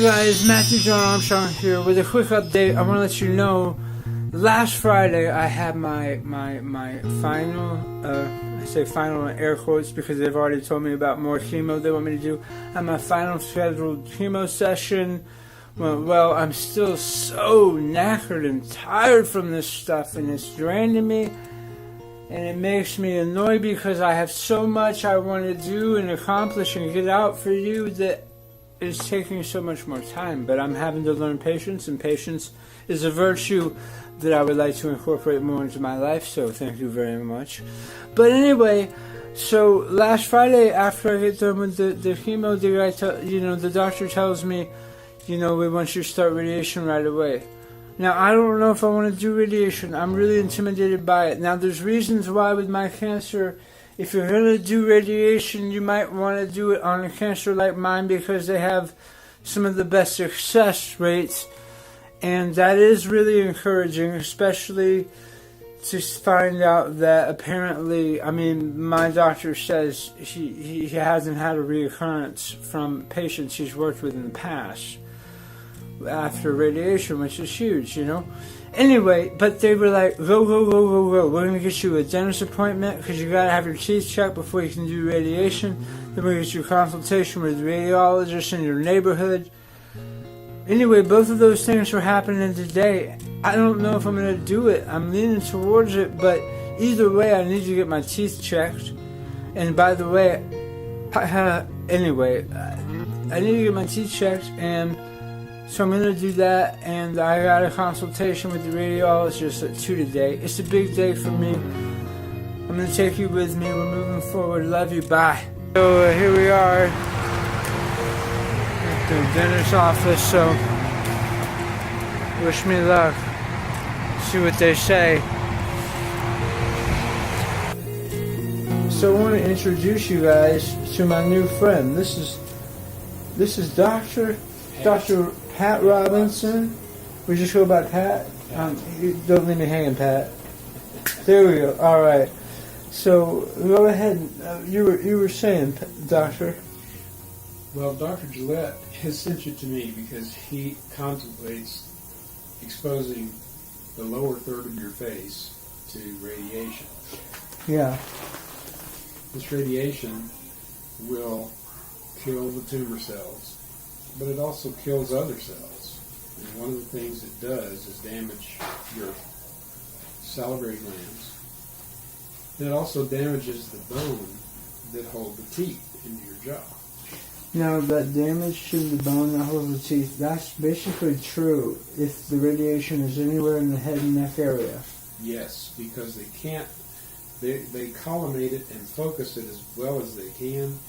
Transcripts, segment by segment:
guys, Matthew John Armstrong here with a quick update. I want to let you know, last Friday I had my final, I say final in air quotes because they've already told me about more chemo they want me to do. I had my final scheduled chemo session. Well, I'm still so knackered and tired from this stuff, and it's draining me, and it makes me annoyed because I have so much I want to do and accomplish and get out for you that is taking so much more time. But I'm having to learn patience, and patience is a virtue that I would like to incorporate more into my life, so thank you very much. But anyway, so last Friday after I get done with the chemo, the doctor tells me, we want you to start radiation right away. Now, I don't know if I want to do radiation. I'm really intimidated by it. Now, there's reasons why with my cancer, if you're going to do radiation, you might want to do it on a cancer like mine because they have some of the best success rates. And that is really encouraging, especially to find out that apparently, my doctor says he hasn't had a reoccurrence from patients he's worked with in the past after radiation, which is huge, Anyway, but they were like, go. We're going to get you a dentist appointment because you got to have your teeth checked before you can do radiation. Then we'll get you a consultation with a radiologist in your neighborhood. Anyway, both of those things were happening today. I don't know if I'm going to do it. I'm leaning towards it, but either way, I need to get my teeth checked. And by the way, I need to get my teeth checked, and so I'm going to do that, and I got a consultation with the radiologist at 2 today. It's a big day for me. I'm going to take you with me. We're moving forward. Love you. Bye. So here we are at the dentist's office, so wish me luck. See what they say. So I want to introduce you guys to my new friend. This is Dr. Pat Robinson. We just go by Pat. Don't leave me hanging, Pat. There we go. All right. So go ahead. You were saying, Doctor. Well, Dr. Gillette has sent you to me because he contemplates exposing the lower third of your face to radiation. Yeah. This radiation will kill the tumor cells, but it also kills other cells. And one of the things it does is damage your salivary glands. And it also damages the bone that hold the teeth into your jaw. Now, that damage to the bone that holds the teeth, that's basically true if the radiation is anywhere in the head and neck area. Yes, because they can't, they collimate it and focus it as well as they can,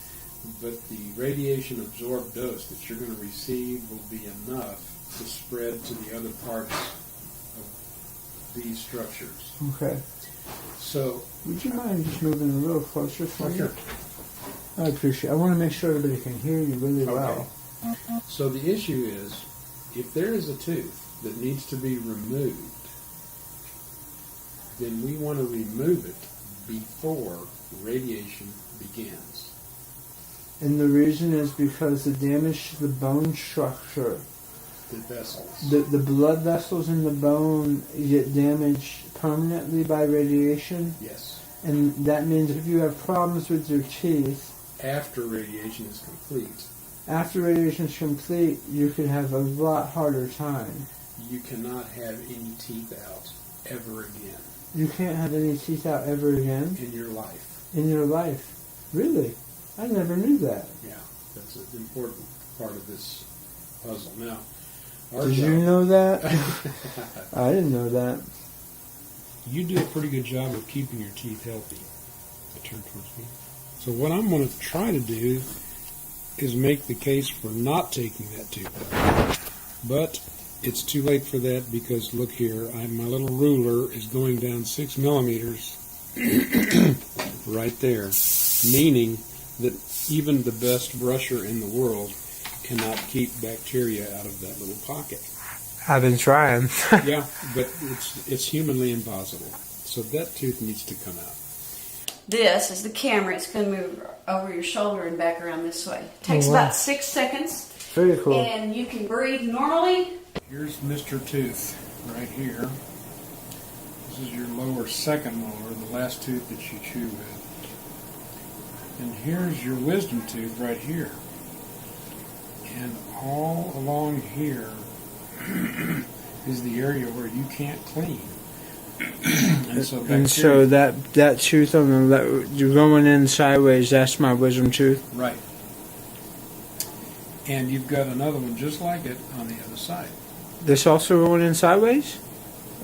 but the radiation absorbed dose that you're going to receive will be enough to spread to the other parts of these structures. Okay. So, would you mind just moving a little closer for me? Sure. I appreciate it. I want to make sure everybody can hear you really well. So the issue is, if there is a tooth that needs to be removed, then we want to remove it before radiation begins. And the reason is because the damage to the bone structure, The vessels. the blood vessels in the bone get damaged permanently by radiation. Yes. And that means if you have problems with your teeth, after radiation is complete, you could have a lot harder time. You cannot have any teeth out ever again. You can't have any teeth out ever again? In your life. In your life? Really? I never knew that. Yeah, that's an important part of this puzzle. Now, Did you know that? I didn't know that. You do a pretty good job of keeping your teeth healthy. Turn towards me. So what I'm going to try to do is make the case for not taking that tooth out. But it's too late for that because look here, my little ruler is going down 6 millimeters right there, meaning that even the best brusher in the world cannot keep bacteria out of that little pocket. I've been trying. Yeah, but it's humanly impossible. So that tooth needs to come out. This is the camera. It's going to move over your shoulder and back around this way. Takes about 6 seconds. Very cool. And you can breathe normally. Here's Mr. Tooth right here. This is your lower second molar, the last tooth that you chew with. And here's your wisdom tooth right here. And all along here is the area where you can't clean. And so that tooth on the left, you're going in sideways, that's my wisdom tooth? Right. And you've got another one just like it on the other side. This also going in sideways?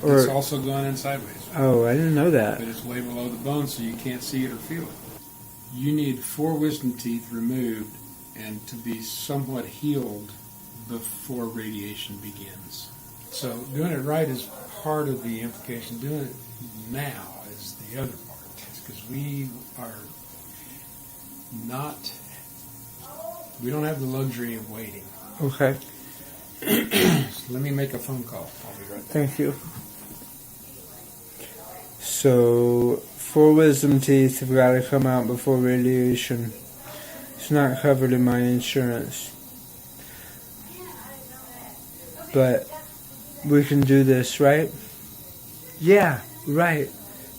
Or It's also going in sideways. oh, I didn't know that. But it's way below the bone, so you can't see it or feel it. You need 4 wisdom teeth removed and to be somewhat healed before radiation begins. So doing it right is part of the implication. Doing it now is the other part. Because we don't have the luxury of waiting. Okay. So let me make a phone call. I'll be right back. Thank you. So, 4 wisdom teeth have got to come out before radiation. It's not covered in my insurance. But we can do this, right? Yeah, right.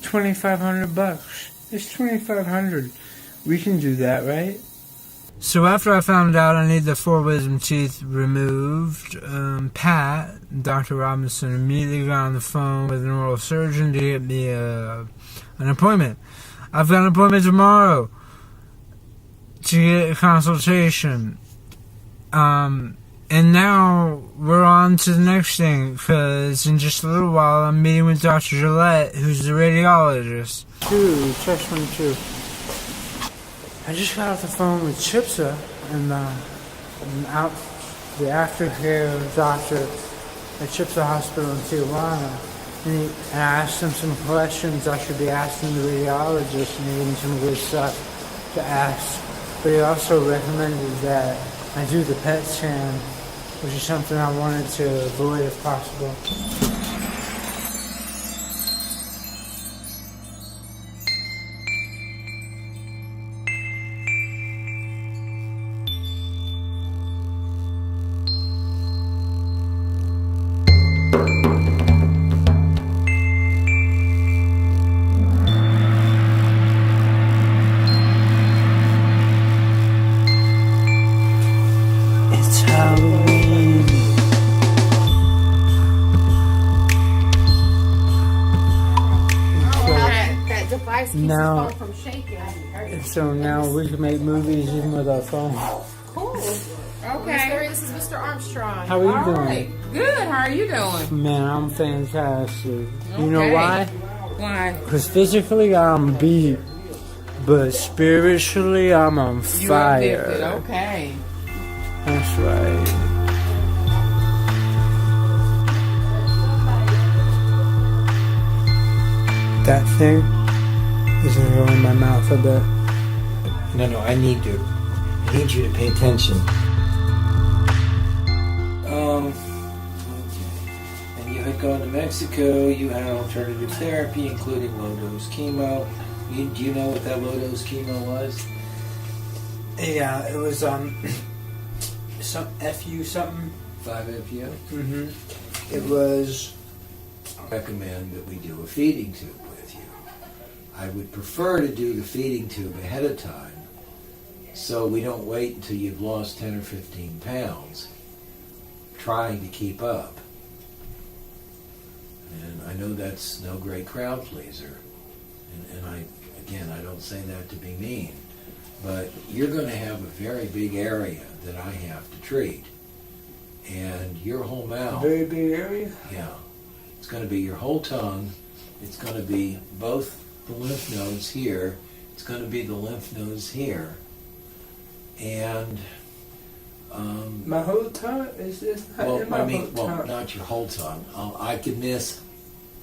$2,500. It's $2,500. We can do that, right? So after I found out I need the 4 wisdom teeth removed, Pat, Dr. Robinson, immediately got on the phone with an oral surgeon to get me an appointment. I've got an appointment tomorrow to get a consultation. And now we're on to the next thing, because in just a little while I'm meeting with Dr. Gillette, who's the radiologist. Test 1, 2. I just got off the phone with Chipsa and the aftercare doctor at Chipsa Hospital in Tijuana. And I asked him some questions I should be asking the radiologist, and he gave me some good stuff to ask. But he also recommended that I do the PET scan, which is something I wanted to avoid if possible. Now, so now we can make movies even with our phone. Cool. Okay. This is Mr. Armstrong. How are you doing? Right. Good. How are you doing? Man, I'm fantastic. Okay. You know why? Why? Because physically I'm beat, but spiritually I'm on fire. You addicted. Okay. That's right. That thing is gonna go in my mouth a bit. No, I need you to pay attention. And you had gone to Mexico, you had alternative therapy, including low-dose chemo. Do you know what that low-dose chemo was? Yeah, it was some FU something. 5-FU? Mm-hmm. It was. I recommend that we do a feeding tube with you. I would prefer to do the feeding tube ahead of time, so we don't wait until you've lost 10 or 15 pounds trying to keep up. And I know that's no great crowd pleaser. And I don't say that to be mean, but you're going to have a very big area that I have to treat. And your whole mouth. Very big area? Yeah. It's going to be your whole tongue. It's going to be both the lymph nodes here. It's going to be the lymph nodes here. And my whole tongue is not in my whole tongue. Not your whole tongue. I could miss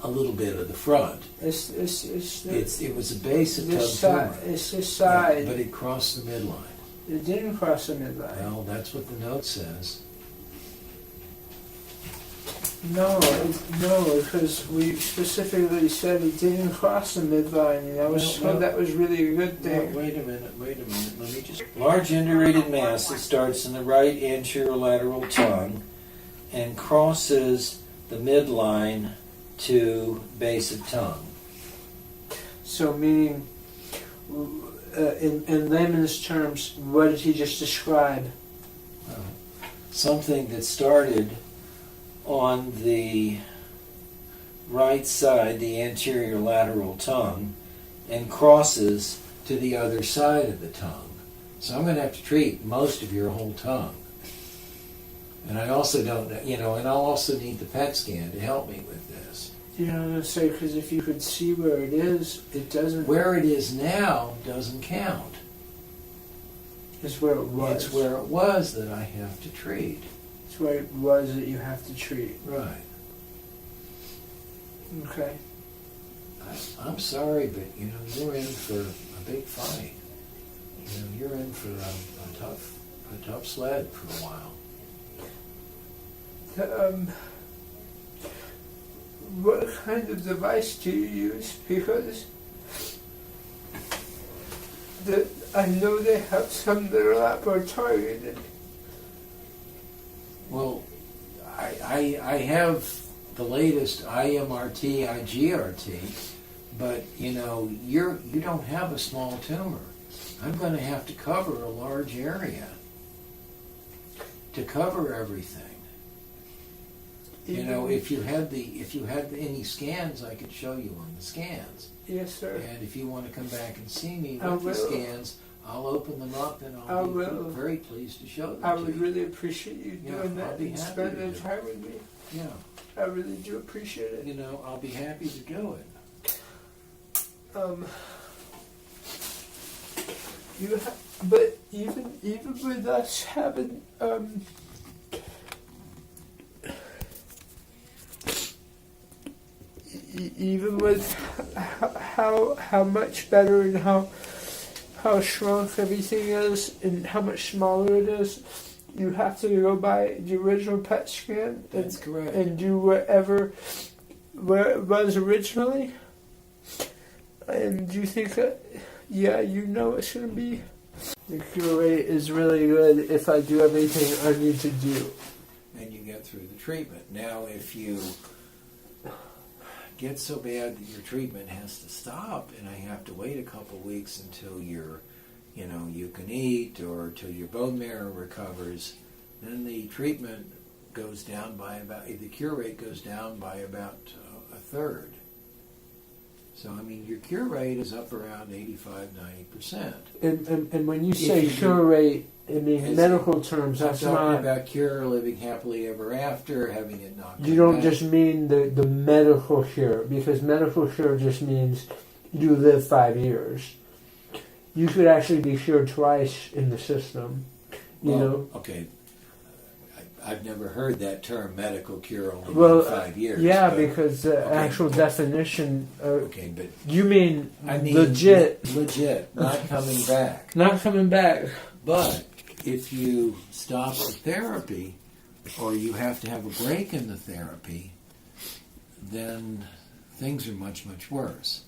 a little bit of the front. It was a base of tongue tumor. It's this side. But it crossed the midline. It didn't cross the midline. Well, that's what the note says. No, because we specifically said it didn't cross the midline, and I was told that was really a good thing. Wait a minute. Let me just. Large indurated mass that starts in the right anterior lateral tongue and crosses the midline to base of tongue. So, meaning, in layman's terms, what did he just describe? Something that started on the right side, the anterior lateral tongue, and crosses to the other side of the tongue. So I'm going to have to treat most of your whole tongue. And I also don't know, and I'll also need the PET scan to help me with this. You know what I'm going to say? Because if you could see where it is, it doesn't... Where it is now doesn't count. It's where it was. It's where it was that I have to treat. It's where it was that you have to treat. Right. Okay. I'm sorry, but you're in for a big fight. You're in for a tough sled for a while. What kind of device do you use? Because I know they have some that are a lot more targeted. Well, I have the latest IMRT, IGRT, but you don't have a small tumor. I'm going to have to cover a large area to cover everything. If you had any scans, I could show you on the scans. Yes, sir. And if you want to come back and see me with the scans, I'll open them up and I'll be very pleased to show them I to would you. really appreciate you doing that and spending time with me. Yeah. I really do appreciate it. I'll be happy to do it. But even with us having even with how much better and how shrunk everything is and how much smaller it is, you have to go by the original PET scan. That's correct. And do where it was originally. And do you think that, it's going to be... The cure rate is really good if I do everything I need to do. And you get through the treatment. Now, if you get so bad that your treatment has to stop and I have to wait a couple of weeks until you can eat or till your bone marrow recovers, then the treatment goes down by the cure rate goes down by about a third. So, your cure rate is up around 85-90%. And when you say cure rate, in medical terms, that's I'm talking not... about cure, living happily ever after, having it not You don't just mean the medical cure, because medical cure just means you live 5 years. You could actually be cured twice in the system, you know? Okay. I've never heard that term, medical cure, only 5 years. Yeah, because the actual definition... okay, but... You mean legit. Legit, not coming back. Not coming back. But if you stop the therapy, or you have to have a break in the therapy, then things are much, much worse.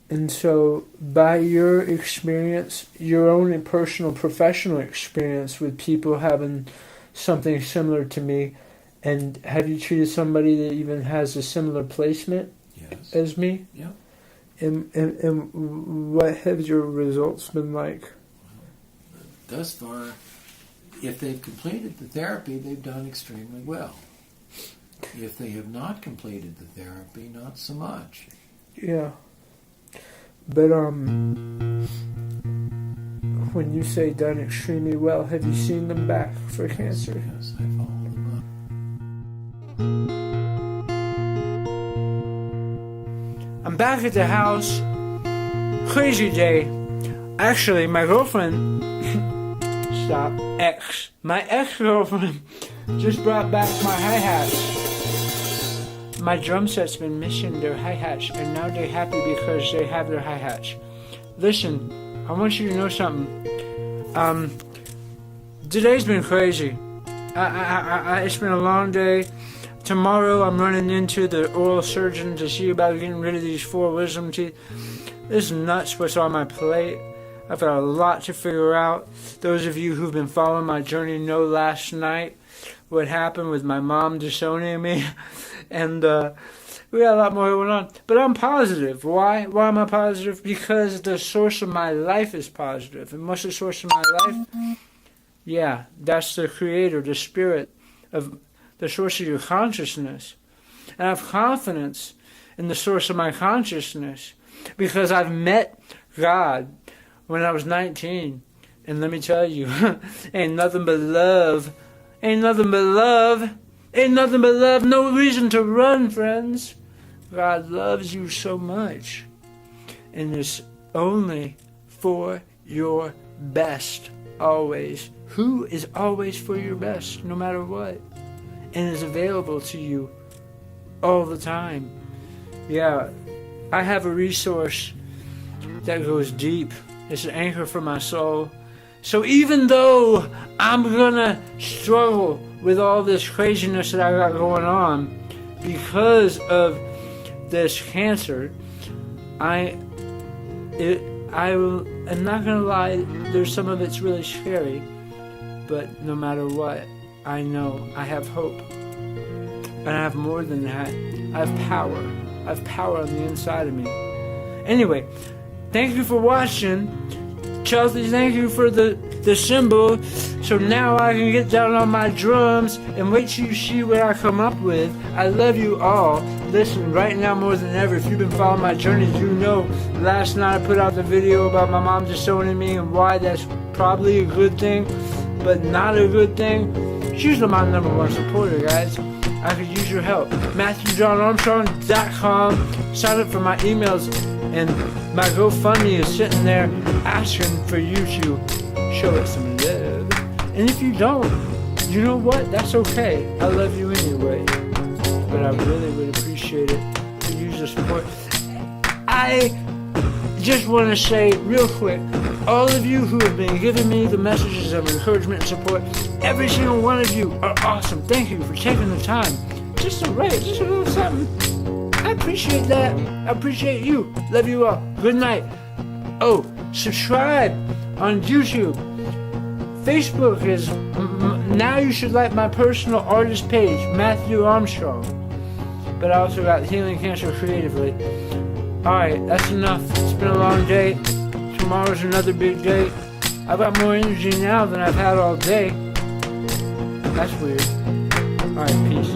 And so, by your experience, your own personal professional experience with people having something similar to me, and have you treated somebody that even has a similar placement as me? Yeah. And what have your results been like? Well, thus far, if they've completed the therapy, they've done extremely well. If they have not completed the therapy, not so much. Yeah. But when you say done extremely well, have you seen them back for cancer? Yes, I follow them up. I'm back at the house. Crazy day. Actually, my girlfriend... My ex-girlfriend just brought back my hi-hats. My drum set's been missing their hi-hats, and now they're happy because they have their hi-hats. Listen, I want you to know something. Today's been crazy. It's been a long day. Tomorrow I'm running into the oral surgeon to see about getting rid of these 4 wisdom teeth. This is nuts what's on my plate. I've got a lot to figure out. Those of you who've been following my journey know last night what happened with my mom disowning me. And we got a lot more going on. But I'm positive. Why? Why am I positive? Because the source of my life is positive. And what's the source of my life? Yeah, that's the creator, the spirit, of the source of your consciousness. And I have confidence in the source of my consciousness because I've met God when I was 19. And let me tell you, ain't nothing but love. Ain't nothing but love. Ain't nothing but love. No reason to run, friends. God loves you so much. And it's only for your best, always. Who is always for your best, no matter what. And is available to you all the time. Yeah, I have a resource that goes deep. It's an anchor for my soul. So even though I'm gonna struggle with all this craziness that I got going on because of this cancer, I'm not gonna lie, there's some of it's really scary, but no matter what, I know I have hope. And I have more than that. I have power. I have power on the inside of me. Anyway, thank you for watching. Chelsea, thank you for the symbol. So now I can get down on my drums and wait till you see what I come up with. I love you all. Listen, right now more than ever, if you've been following my journey, you know last night I put out the video about my mom disowning me and why that's probably a good thing, but not a good thing. She's my #1 supporter, guys. I could use your help. MatthewJohnArmstrong.com. Sign up for my emails, and my GoFundMe is sitting there asking for you to show it some love. And if you don't, you know what? That's okay. I love you anyway. But I really would appreciate it to use the support. I just want to say real quick, all of you who have been giving me the messages of encouragement and support, every single one of you are awesome. Thank you for taking the time. Just a little something. I appreciate that. I appreciate you. Love you all. Good night. Oh, subscribe on YouTube. Facebook is, now you should like my personal artist page, Matthew Armstrong. But I also got Healing Cancer Creatively. Alright, that's enough. It's been a long day. Tomorrow's another big day. I've got more energy now than I've had all day. That's weird. Alright, peace.